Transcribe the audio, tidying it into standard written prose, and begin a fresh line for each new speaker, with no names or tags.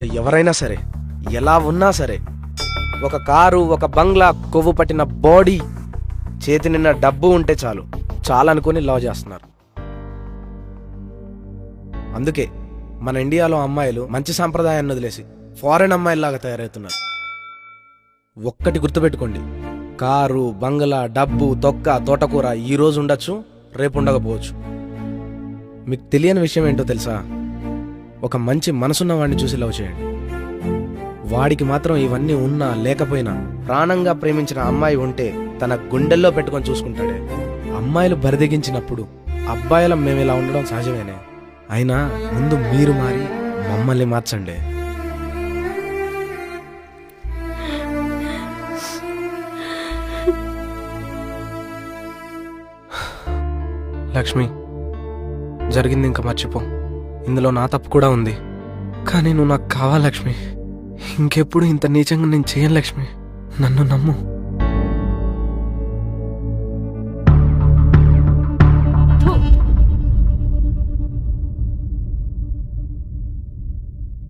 ఎవరైనా సరే, ఎలా ఉన్నా సరే, ఒక కారు, ఒక బంగ్లా, కొవ్వు పట్టిన బాడీ, చేతి నిన్న డబ్బు ఉంటే చాలు చాలనుకుని లవ్ చేస్తున్నారు. అందుకే మన ఇండియాలో అమ్మాయిలు మంచి సాంప్రదాయాన్ని వదిలేసి ఫారెన్ అమ్మాయిల్లాగా తయారవుతున్నారు. ఒక్కటి గుర్తుపెట్టుకోండి, కారు, బంగ్లా, డబ్బు, తొక్క, తోటకూర ఈ రోజు ఉండొచ్చు, రేపు ఉండకపోవచ్చు. మీకు తెలియని విషయం ఏంటో తెలుసా? ఒక మంచి మనసున్న వాడిని చూసి లవ్ చేయండి. వాడికి మాత్రం ఇవన్నీ ఉన్నా లేకపోయినా ప్రాణంగా ప్రేమించిన అమ్మాయి ఉంటే తన గుండెల్లో పెట్టుకొని చూసుకుంటాడే. అమ్మాయిలు బరిదెగించినప్పుడు అబ్బాయిల మేము ఇలా ఉండడం సహజమేనే. అయినా ముందు మీరు మారి మమ్మల్ని మార్చండి. లక్ష్మి, జరిగింది ఇంకా మర్చిపో. ఇందులో నా తప్పు కూడా ఉంది, కానీ నువ్వు నాకు కావాలి లక్ష్మి. ఇంకెప్పుడు ఇంత నీచంగా నేను చేయను లక్ష్మి, నన్ను నమ్ము.